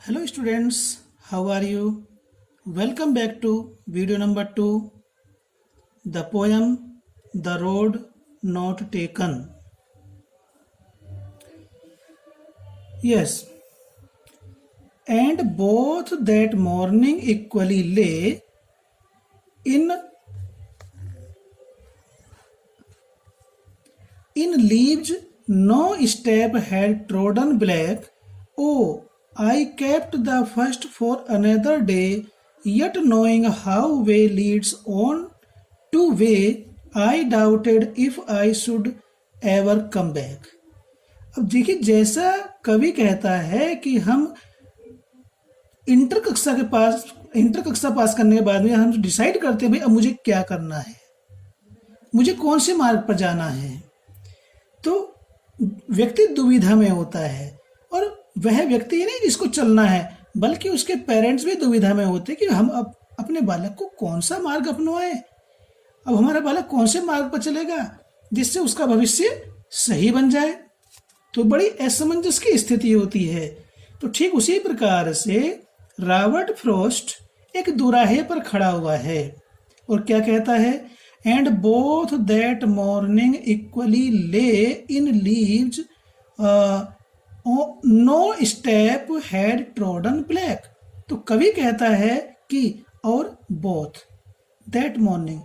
Hello students, how are you? Welcome back to video number 2, the poem The Road Not Taken. Yes, and both that morning equally lay in leaves no step had trodden black. Oh, I kept the first for another day, yet knowing how way leads on to way, I doubted if I should ever come back. अब देखिए, जैसा कवि कहता है कि हम inter कक्षा पास करने के बाद में हम डिसाइड करते हैं भाई अब मुझे क्या करना है, मुझे कौन से मार्ग पर जाना है। तो व्यक्ति दुविधा में होता है, और वह व्यक्ति नहीं जिसको चलना है बल्कि उसके पेरेंट्स भी दुविधा में होते हैं कि हम अब अपने बालक को कौन सा मार्ग अपनाएं। अब हमारा बालक कौन से मार्ग पर चलेगा जिससे उसका भविष्य सही बन जाए। तो बड़ी असमंजस की स्थिति होती है। तो ठीक उसी प्रकार से रॉबर्ट फ्रॉस्ट एक दुराहे पर खड़ा हुआ है और क्या कहता है, and both that morning equally lay in leaves no step had trodden black. तो कवि कहता है कि और बोथ दैट मॉर्निंग,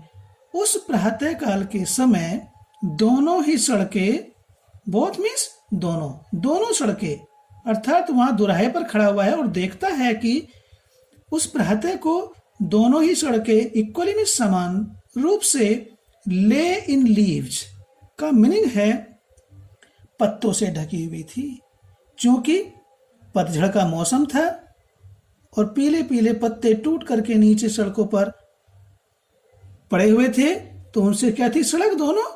उस प्रातः काल के समय दोनों ही सड़कें, बोथ मीन्स दोनों सड़कें, अर्थात वहां दुराहे पर खड़ा हुआ है और देखता है कि उस प्रातः को दोनों ही सड़कें इक्वली मीन्स समान रूप से ले इन लीव्स का मीनिंग है पत्तों से ढकी हुई थी। क्योंकि पतझड़ का मौसम था और पीले पीले पत्ते टूट करके नीचे सड़कों पर पड़े हुए थे, तो उनसे क्या थी, सड़क दोनों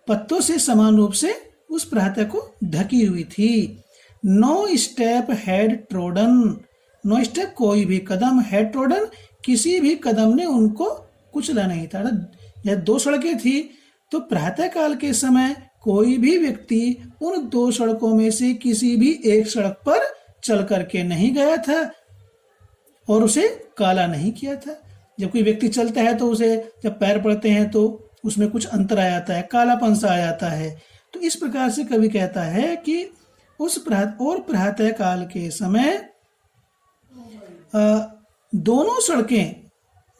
पत्तों से समान रूप से उस प्रातः को ढकी हुई थी। No step had trodden, no step कोई भी कदम, हैड ट्रोडन किसी भी कदम ने उनको कुचला नहीं था। यह दो सड़कें थी, तो प्रातः काल के समय कोई भी व्यक्ति उन दो सड़कों में से किसी भी एक सड़क पर चल करके नहीं गया था और उसे काला नहीं किया था। जब कोई व्यक्ति चलता है तो उसे जब पैर पड़ते हैं तो उसमें कुछ अंतर आ जाता है, कालापन सा आ जाता है। तो इस प्रकार से कवि कहता है कि उस प्रातः काल के समय दोनों सड़कें,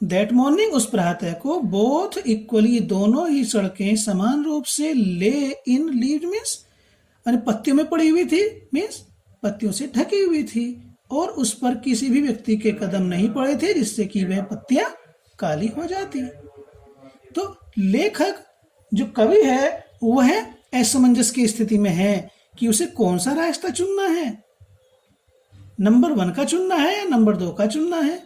दैट मॉर्निंग उस प्रातः को, बोथ इक्वली दोनों ही सड़कें समान रूप से ले इन लीव्स मीन्स पत्तियों में पड़ी हुई थी, मीन्स पत्तियों से ढकी हुई थी और उस पर किसी भी व्यक्ति के कदम नहीं पड़े थे जिससे कि वह पत्तियां काली हो जाती। तो लेखक जो कवि है वह असमंजस की स्थिति में है कि उसे कौन सा रास्ता चुनना है, नंबर 1 का चुनना है या नंबर 2 का चुनना है,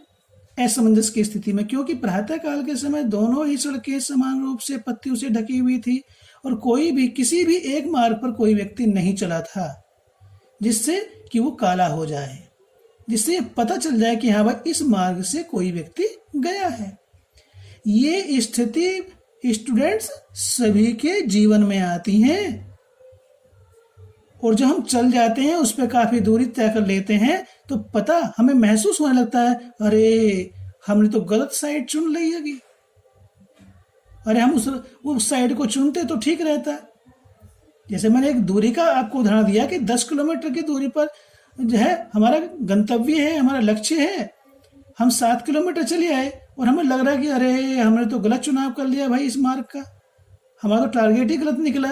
असमंजस की स्थिति में। क्योंकि प्रातः काल के समय दोनों ही सड़कें समान रूप से पत्तियों से ढकी हुई थी और कोई भी किसी भी एक मार्ग पर कोई व्यक्ति नहीं चला था जिससे कि वो काला हो जाए, जिससे पता चल जाए कि हाँ भाई इस मार्ग से कोई व्यक्ति गया है। ये स्थिति स्टूडेंट्स सभी के जीवन में आती हैं और जब हम चल जाते हैं उस पर काफी दूरी तय कर लेते हैं तो पता हमें महसूस होने लगता है, अरे हमने तो गलत साइड चुन ली है, अरे हम उस साइड को चुनते तो ठीक रहता। जैसे मैंने एक दूरी का आपको उदाहरण दिया कि 10 किलोमीटर की दूरी पर जो है हमारा गंतव्य है, हमारा लक्ष्य है, हम 7 किलोमीटर चले आए और हमें लग रहा है कि अरे हमने तो गलत चुनाव कर लिया भाई, इस मार्ग का हमारा तो टारगेट ही गलत निकला।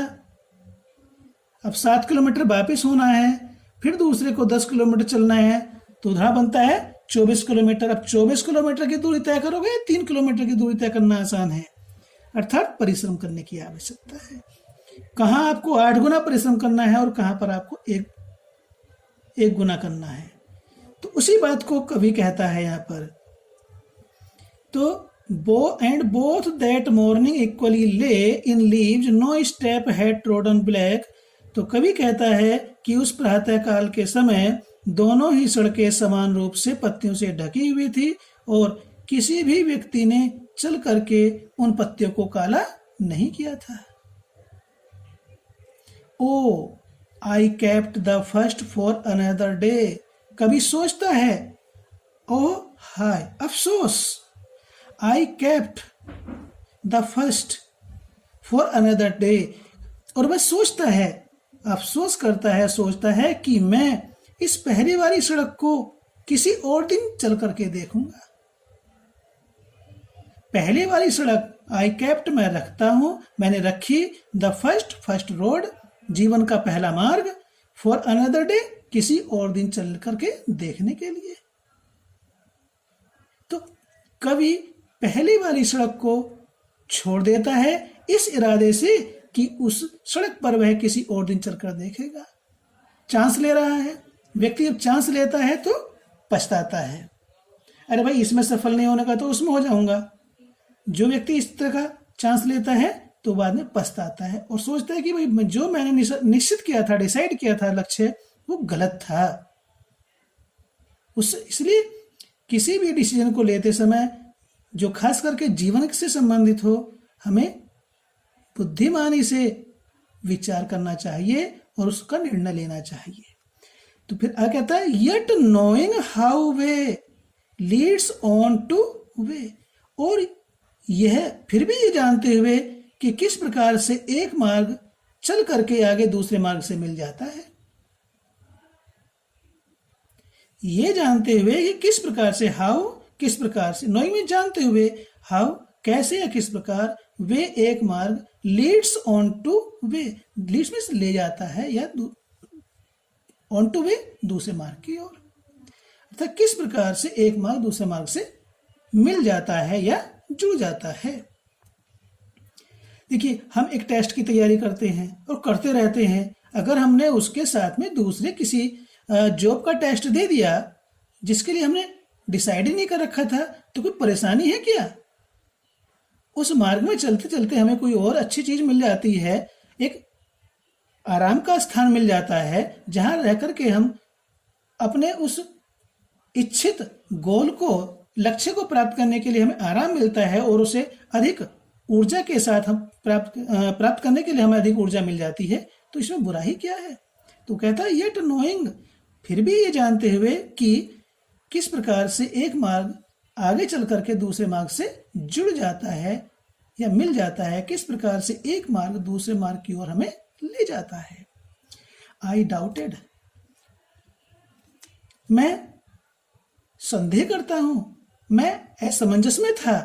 अब 7 किलोमीटर वापस होना है, फिर दूसरे को 10 किलोमीटर चलना है, तो उधर बनता है 24 किलोमीटर। अब 24 किलोमीटर की दूरी तय करोगे, 3 किलोमीटर की दूरी तय करना आसान है, अर्थात परिश्रम करने की आवश्यकता है। कहाँ आपको 8 गुना परिश्रम करना है और कहाँ पर आपको एक गुना करना है। तो उसी बात को कवि कहता है यहाँ पर। तो both that morning equally lay in leaves no step had trodden black. तो कवि कहता है कि उस प्रातः काल के समय दोनों ही सड़कें समान रूप से पत्तियों से ढकी हुई थी और किसी भी व्यक्ति ने चल करके उन पत्तियों को काला नहीं किया था। ओ I kept the first for another day, कभी सोचता है, ओह हाय अफसोस, I kept the first for another day. और वह सोचता है, अफसोस करता है, सोचता है कि मैं इस पहली वाली सड़क को किसी और दिन चल करके देखूंगा। पहली वाली सड़क आई केप्ट मैं रखता हूं, मैंने रखी, द फर्स्ट रोड जीवन का पहला मार्ग, फॉर अनदर डे किसी और दिन चल करके देखने के लिए। तो कवि पहली वाली सड़क को छोड़ देता है इस इरादे से कि उस सड़क पर वह किसी और दिन चलकर देखेगा। चांस ले रहा है व्यक्ति, जब चांस लेता है तो पछताता है, अरे भाई इसमें सफल नहीं होने का तो उसमें हो जाऊंगा। जो व्यक्ति इस तरह का चांस लेता है तो बाद में पछताता है और सोचता है कि भाई जो मैंने निश्चित किया था, डिसाइड किया था लक्ष्य, वो गलत था। इसलिए किसी भी डिसीजन को लेते समय जो खास करके जीवन से संबंधित हो, हमें बुद्धिमानी से विचार करना चाहिए और उसका निर्णय लेना चाहिए। तो फिर आ कहता है, yet knowing how way Leeds on to वे, और यह फिर भी ये जानते हुए कि किस प्रकार से एक मार्ग चल करके आगे दूसरे मार्ग से मिल जाता है। ये जानते हुए कि किस प्रकार से, हाउ किस प्रकार से, नोइंग में जानते हुए, हाउ कैसे या किस प्रकार, वे एक मार्ग, leads on to way, leads में ले जाता है या ऑन टू वे दूसरे मार्ग की ओर, अर्थात किस प्रकार से एक मार्ग दूसरे मार्ग से मिल जाता है या जुड़ जाता है। देखिए, हम एक टेस्ट की तैयारी करते हैं और करते रहते हैं, अगर हमने उसके साथ में दूसरे किसी जॉब का टेस्ट दे दिया जिसके लिए हमने डिसाइड ही नहीं कर रखा था, तो कोई परेशानी है क्या? उस मार्ग में चलते चलते हमें कोई और अच्छी चीज मिल जाती है, एक आराम का स्थान मिल जाता है जहां रह करके हम अपने उस इच्छित गोल को, लक्ष्य को प्राप्त करने के लिए हमें आराम मिलता है और उसे अधिक ऊर्जा के साथ हम प्राप्त करने के लिए हमें अधिक ऊर्जा मिल जाती है, तो इसमें बुराई क्या है? तो कहता है, येट नोइंग, फिर भी ये जानते हुए कि किस प्रकार से एक मार्ग आगे चल करके दूसरे मार्ग से जुड़ जाता है या मिल जाता है, किस प्रकार से एक मार्ग दूसरे मार्ग की ओर हमें ले जाता है। आई डाउटेड, मैं संदेह करता हूं, मैं असमंजस में था।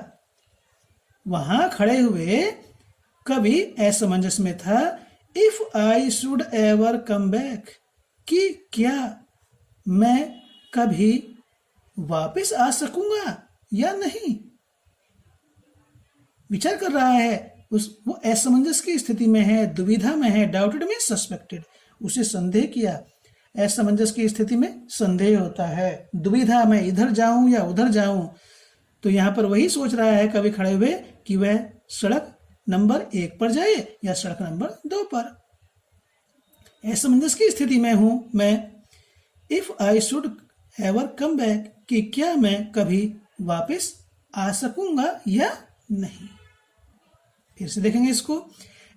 वहां खड़े हुए कवि असमंजस में था। If I should ever come back, कि क्या मैं कभी वापस आ सकूंगा या नहीं। विचार कर रहा है, वो असमंजस की स्थिति में है, दुविधा में है। डाउटेड में सस्पेक्टेड, उसे संदेह किया। असमंजस की स्थिति में संदेह होता है, दुविधा में, इधर जाऊं या उधर जाऊं। तो यहां पर वही सोच रहा है कवि खड़े हुए कि वह सड़क नंबर 1 पर जाए या सड़क नंबर 2 पर। असमंजस की स्थिति में हूं मैं। If I should ever come back, कि क्या मैं कभी वापस आ सकूंगा या नहीं। फिर से देखेंगे इसको।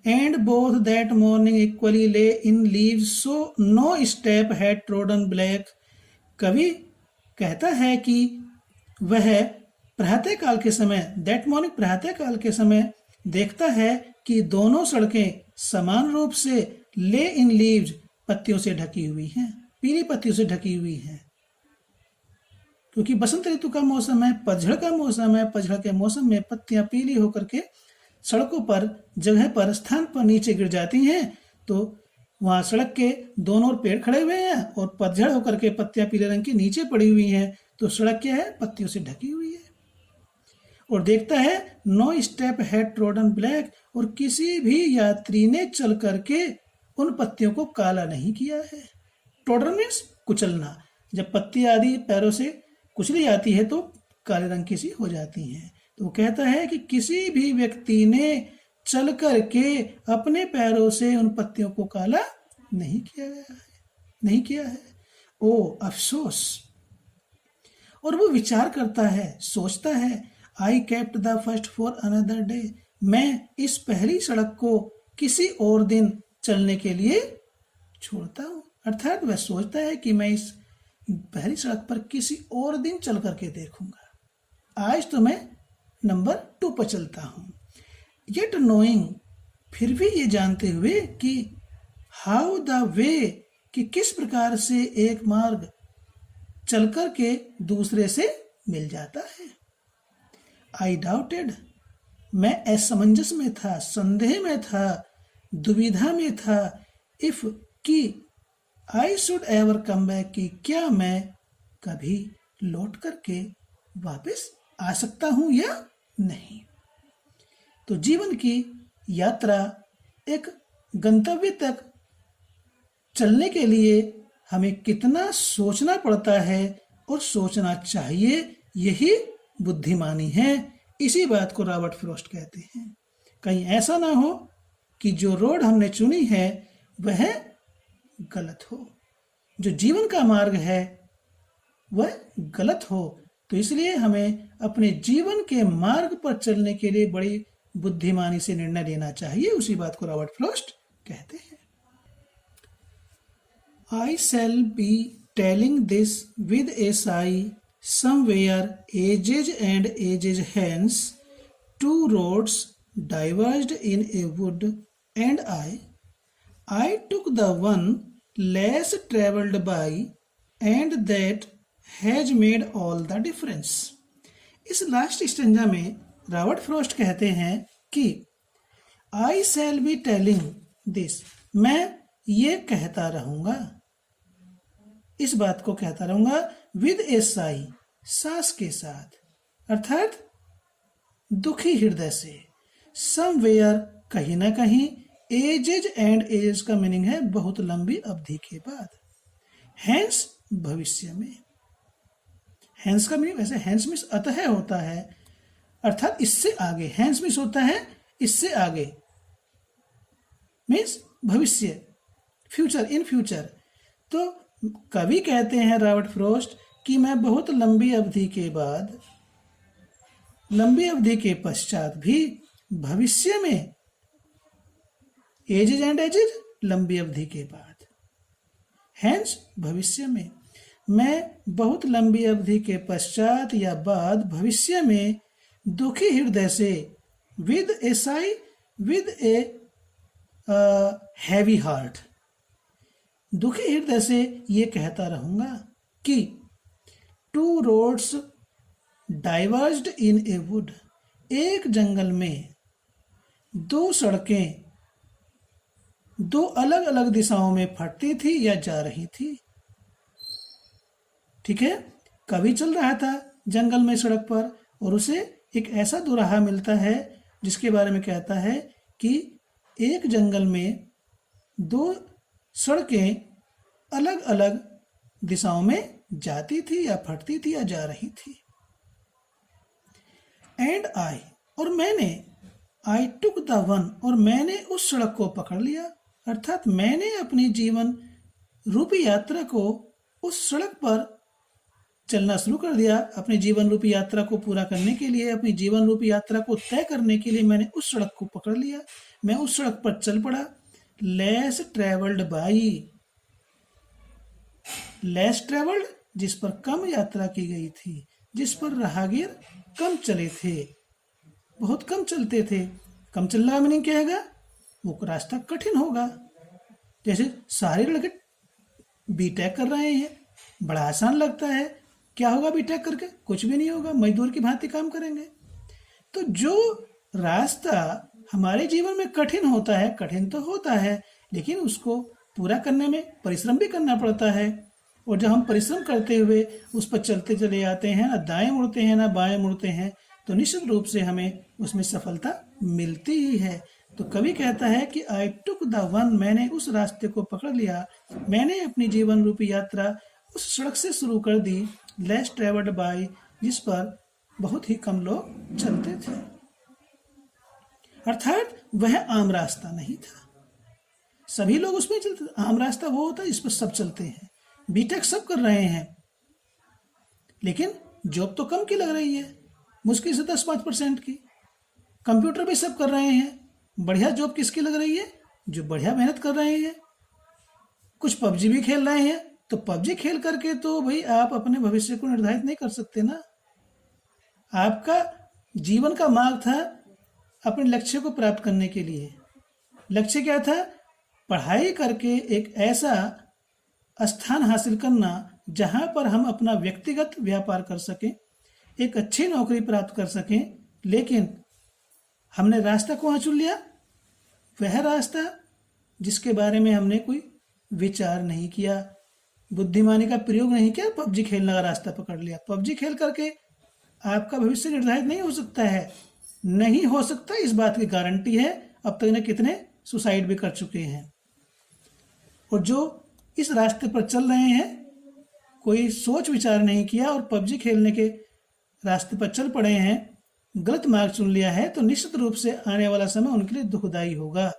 And both that morning equally lay in leaves, so no step had trodden black. कवि कहता है कि वह प्रातः काल के समय, दैट मॉर्निंग प्रातः काल के समय देखता है कि दोनों सड़कें समान रूप से ले इन लीव्स, पत्तियों से ढकी हुई हैं, पीली पत्तियों से ढकी हुई हैं। क्योंकि बसंत ऋतु का मौसम है, पतझड़ का मौसम है। पतझड़ के मौसम में पत्तियां पीली होकर के सड़कों पर, जगह पर, स्थान पर नीचे गिर जाती हैं। तो वहां सड़क के दोनों ओर पेड़ खड़े हुए हैं और पतझड़ होकर के पत्तियां पीले रंग की नीचे पड़ी हुई हैं। तो सड़क क्या है? पत्तियों से ढकी हुई है। और देखता है no step had trodden black, और किसी भी यात्री ने चल करके उन पत्तियों को काला नहीं किया है। ट्रोडन मीन्स कुचलना। जब पत्ती आदि पैरों से कुचली जाती है तो काले रंग की सी हो जाती हैं। तो वो कहता है कि किसी भी व्यक्ति ने चल करके अपने पैरों से उन पत्तियों को काला नहीं किया है। ओ अफसोस। और वो विचार करता है, सोचता है, I kept the first for another day, मैं इस पहली सड़क को किसी और दिन चलने के लिए छोड़ता हूं। अर्थात वह सोचता है कि मैं इस पहली सड़क पर किसी और दिन चल करके देखूंगा, आज तो मैं नंबर 2 पर चलता हूँ। येट नोइंग, फिर भी ये जानते हुए कि हाउ द वे, कि किस प्रकार से एक मार्ग चल कर के दूसरे से मिल जाता है। आई डाउटेड, मैं असमंजस में था, संदेह में था, दुविधा में था। इफ, कि I should ever come back, कि क्या मैं कभी लौट करके वापस आ सकता हूं या नहीं। तो जीवन की यात्रा एक गंतव्य तक चलने के लिए हमें कितना सोचना पड़ता है और सोचना चाहिए, यही बुद्धिमानी है। इसी बात को रॉबर्ट फ्रॉस्ट कहते हैं। कहीं ऐसा ना हो कि जो रोड हमने चुनी है वह गलत हो, जो जीवन का मार्ग है वह गलत हो। तो इसलिए हमें अपने जीवन के मार्ग पर चलने के लिए बड़ी बुद्धिमानी से निर्णय लेना चाहिए। उसी बात को रॉबर्ट फ्रॉस्ट कहते हैं। I shall be telling this with a sigh, somewhere ages and ages hence, two roads diverged in a wood, and I took the one less travelled by, and that has made all the difference. इस last stanza में Robert Frost कहते हैं कि I shall be telling this, मैं ये कहता रहूंगा, इस बात को कहता रहूंगा, विद ए साई, सांस के साथ, अर्थात दुखी हृदय से, समवेयर, कहीं ना कहीं, एजेज एंड एजेज का मीनिंग है बहुत लंबी अवधि के बाद, हैंस भविष्य में। हैंस का मीनिंग वैसे हैंस मीन्स अतः होता है, अर्थात इससे आगे। हैंस मीन्स होता है इससे आगे, मीन्स भविष्य, फ्यूचर, इन फ्यूचर। तो कवि कहते हैं रॉबर्ट फ्रॉस्ट कि मैं बहुत लंबी अवधि के बाद, लंबी अवधि के पश्चात भी, भविष्य में, एजेज एंड एजेज, लंबी अवधि के बाद, हैंस भविष्य में, मैं बहुत लंबी अवधि के पश्चात या बाद, भविष्य में, दुखी हृदय से, with a sigh, with a heavy heart, दुखी हृदय से ये कहता रहूंगा कि two roads diverged in a wood, एक जंगल में दो सड़कें दो अलग अलग दिशाओं में फटती थी या जा रही थी। ठीक है, कवि चल रहा था जंगल में सड़क पर और उसे एक ऐसा दोराहा मिलता है जिसके बारे में कहता है कि एक जंगल में दो सड़कें अलग अलग दिशाओं में जाती थी या फटती थी या जा रही थी। एंड आई, और मैंने, आई टुक द वन, और मैंने उस सड़क को पकड़ लिया, अर्थात मैंने अपनी जीवन रूपी यात्रा को उस सड़क पर चलना शुरू कर दिया। अपनी जीवन रूपी यात्रा को पूरा करने के लिए, अपनी जीवन रूपी यात्रा को तय करने के लिए मैंने उस सड़क को पकड़ लिया, मैं उस सड़क पर चल पड़ा। Less travelled by, less travelled, जिस पर कम यात्रा की गई थी, जिस पर राहगीर कम चले थे, बहुत कम चलते थे। कम चलना मीनिंग क्या है, वो रास्ता कठिन होगा। जैसे सारे लड़के बीटेक कर रहे हैं, बड़ा आसान लगता है, क्या होगा बीटेक करके, कुछ भी नहीं होगा, मजदूर की भांति काम करेंगे। तो जो रास्ता हमारे जीवन में कठिन होता है, कठिन तो होता है, लेकिन उसको पूरा करने में परिश्रम भी करना पड़ता है। और जब हम परिश्रम करते हुए उस पर चलते चले आते हैं, ना दाएं मुड़ते हैं ना बाएं मुड़ते हैं, तो निश्चित रूप से हमें उसमें सफलता मिलती ही है। तो कवि कहता है कि आई टुक द वन, मैंने उस रास्ते को पकड़ लिया, मैंने अपनी जीवन रूपी यात्रा उस सड़क से शुरू कर दी, लेस ट्रेवल्ड बाय, जिस पर बहुत ही कम लोग चलते थे, अर्थात वह आम रास्ता नहीं था। सभी लोग उसमें चलते थे। आम रास्ता वो होता है जिस पर सब चलते हैं। बीटेक सब कर रहे हैं, लेकिन जॉब तो कम की लग रही है, मुश्किल से 10-5% की। कंप्यूटर भी सब कर रहे हैं, बढ़िया जॉब किसकी लग रही है, जो बढ़िया मेहनत कर रहे हैं। कुछ पबजी भी खेल रहे हैं, तो पबजी खेल करके तो भाई आप अपने भविष्य को निर्धारित नहीं कर सकते ना। आपका जीवन का मार्ग था अपने लक्ष्य को प्राप्त करने के लिए। लक्ष्य क्या था? पढ़ाई करके एक ऐसा स्थान हासिल करना जहां पर हम अपना व्यक्तिगत व्यापार कर सकें, एक अच्छी नौकरी प्राप्त कर सकें। लेकिन हमने रास्ता कौन चुन लिया? वह रास्ता जिसके बारे में हमने कोई विचार नहीं किया, बुद्धिमानी का प्रयोग नहीं किया, पबजी खेलने का रास्ता पकड़ लिया। पबजी खेल करके आपका भविष्य निर्धारित नहीं हो सकता है, नहीं हो सकता, इस बात की गारंटी है। अब तक ने कितने सुसाइड भी कर चुके हैं। और जो इस रास्ते पर चल रहे हैं, कोई सोच विचार नहीं किया और पबजी खेलने के रास्ते पर चल पड़े हैं, गलत मार्ग चुन लिया है, तो निश्चित रूप से आने वाला समय उनके लिए दुखदायी होगा।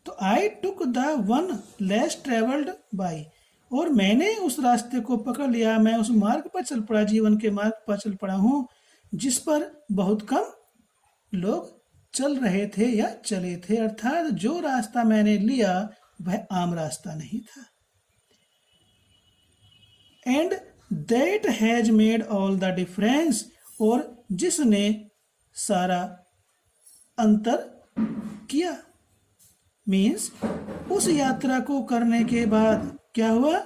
तो I took the one less travelled by, और मैंने उस रास्ते को पकड़ लिया, मैं उस मार्ग पर चल पड़ा, जीवन के मार्ग पर चल पड़ा हूँ जिस पर बहुत कम लोग चल रहे थे या चले थे। अर्थात जो रास्ता मैंने लिया वह आम रास्ता नहीं था। And that has made all the difference, और जिसने सारा अंतर किया। मीन्स उस यात्रा को करने के बाद क्या हुआ?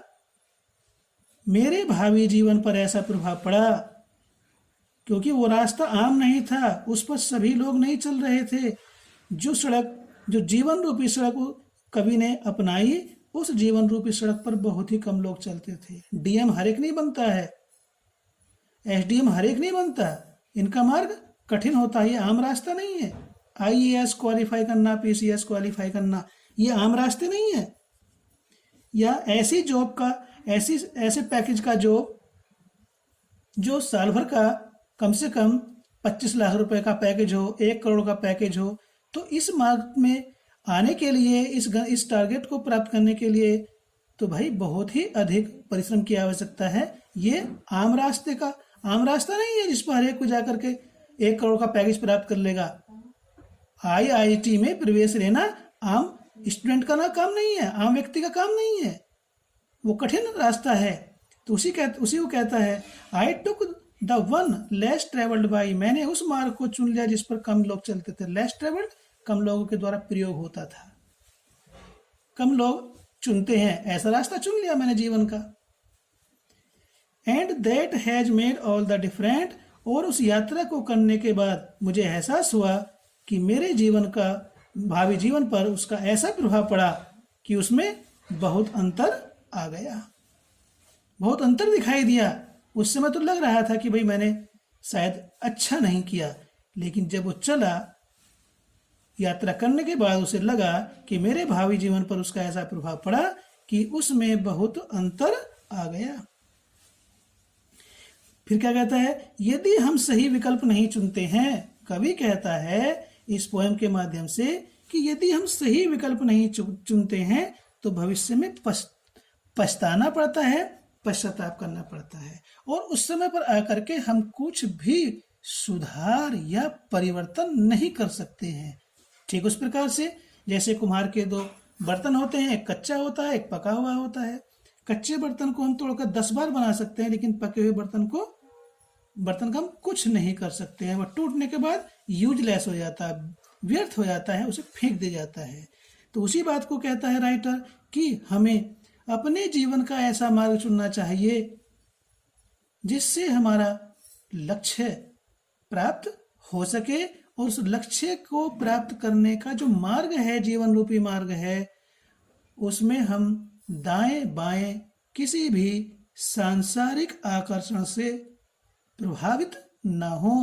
मेरे भावी जीवन पर ऐसा प्रभाव पड़ा, क्योंकि वो रास्ता आम नहीं था, उस पर सभी लोग नहीं चल रहे थे। जो सड़क, जो जीवन रूपी सड़क कवि ने अपनाई, उस जीवन रूपी सड़क पर बहुत ही कम लोग चलते थे। डीएम हर एक नहीं बनता है, एसडीएम हर एक नहीं बनता, इनका मार्ग कठिन होता है, ये आम रास्ता नहीं है। आईएएस क्वालिफाई करना, पीसीएस क्वालिफाई करना, ये आम रास्ते नहीं है। या ऐसी जॉब का, ऐसे पैकेज का जॉब जो साल भर का कम से कम 25 लाख रुपए का पैकेज हो, 1 करोड़ का पैकेज हो, तो इस मार्ग में आने के लिए, इस टारगेट को प्राप्त करने के लिए तो भाई बहुत ही अधिक परिश्रम की आवश्यकता है। ये आम रास्ता नहीं है जिस पर हर एक को जाकर के 1 करोड़ का पैकेज प्राप्त कर लेगा। आईआईटी में प्रवेश लेना आम स्टूडेंट का काम नहीं है, आम व्यक्ति का काम नहीं है, वो कठिन रास्ता है। तो उसी को कहता है I took the one less travelled by, मैंने उस मार्ग को चुन लिया जिस पर कम लोग चलते थे। लेस ट्रेवल्ड, कम लोगों के द्वारा प्रयोग होता था, कम लोग चुनते हैं, ऐसा रास्ता चुन लिया मैंने जीवन का। And that has made all the different, और उस यात्रा को करने के बाद मुझे एहसास हुआ कि मेरे जीवन का, भावी जीवन पर उसका ऐसा प्रभाव पड़ा कि उसमें बहुत अंतर आ गया, बहुत अंतर दिखाई दिया। उस समय तो लग रहा था कि भाई मैंने शायद अच्छा नहीं किया, लेकिन जब वो चला यात्रा करने के बाद उसे लगा कि मेरे भावी जीवन पर उसका ऐसा प्रभाव पड़ा कि उसमें बहुत अंतर आ गया। फिर क्या कहता है? यदि हम सही विकल्प नहीं चुनते हैं, कवि कहता है इस पोएम के माध्यम से कि यदि हम सही विकल्प नहीं चुनते हैं तो भविष्य में पछताना पड़ता है, पश्चाताप करना पड़ता है, और उस समय पर आकर के हम कुछ भी सुधार या परिवर्तन नहीं कर सकते हैं। ठीक उस प्रकार से जैसे कुम्हार के 2 बर्तन होते हैं, एक कच्चा होता है, एक पका हुआ होता है। कच्चे बर्तन को हम तोड़कर 10 बार बना सकते हैं, लेकिन पके हुए बर्तन का हम कुछ नहीं कर सकते हैं। वह टूटने के बाद यूजलेस हो जाता है, व्यर्थ हो जाता है, उसे फेंक दिया जाता है। तो उसी बात को कहता है राइटर कि हमें अपने जीवन का ऐसा मार्ग चुनना चाहिए जिससे हमारा लक्ष्य प्राप्त हो सके, और उस लक्ष्य को प्राप्त करने का जो मार्ग है, जीवन रूपी मार्ग है, उसमें हम दाएं बाएं किसी भी सांसारिक आकर्षण से प्रभावित ना हो,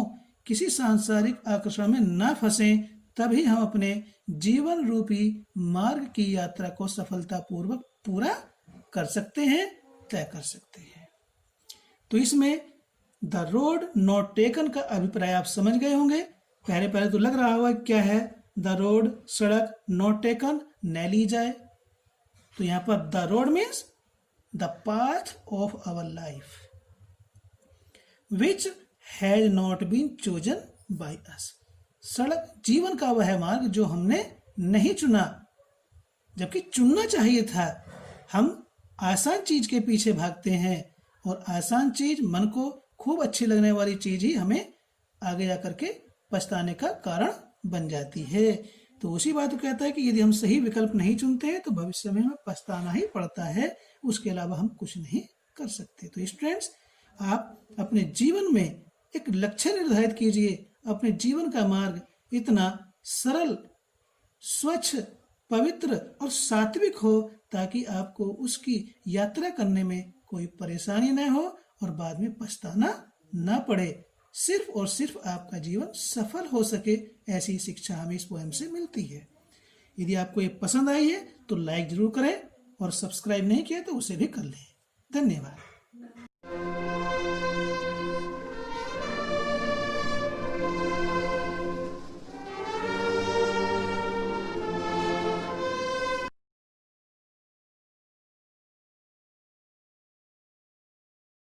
किसी सांसारिक आकर्षण में ना फंसे, तभी हम अपने जीवन रूपी मार्ग की यात्रा को सफलतापूर्वक पूरा कर सकते हैं, तय कर सकते हैं। तो इसमें द रोड नॉट टेकन का अभिप्राय आप समझ गए होंगे। पहले तो लग रहा होगा क्या है, द रोड सड़क, नॉट टेकन न ली जाए। तो यहां पर the road means the path of our life which has not been chosen by us. सड़क जीवन का वह मार्ग जो हमने नहीं चुना, जबकि चुनना चाहिए था। हम आसान चीज के पीछे भागते हैं और आसान चीज मन को खूब अच्छी लगने वाली चीज ही हमें आगे जाकर के पछताने का कारण बन जाती है। तो उसी बात को कहता है कि यदि हम सही विकल्प नहीं चुनते हैं तो भविष्य में हमें पछताना ही पड़ता है, उसके अलावा हम कुछ नहीं कर सकते। तो स्टूडेंट्स, आप अपने जीवन में एक लक्ष्य निर्धारित कीजिए। अपने जीवन का मार्ग इतना सरल, स्वच्छ, पवित्र और सात्विक हो ताकि आपको उसकी यात्रा करने में कोई परेशानी न हो और बाद में पछताना न पड़े। सिर्फ और सिर्फ आपका जीवन सफल हो सके, ऐसी शिक्षा हमें इस पोएम से मिलती है। यदि आपको ये पसंद आई है तो लाइक जरूर करें और सब्सक्राइब नहीं किया तो उसे भी कर लें। धन्यवाद।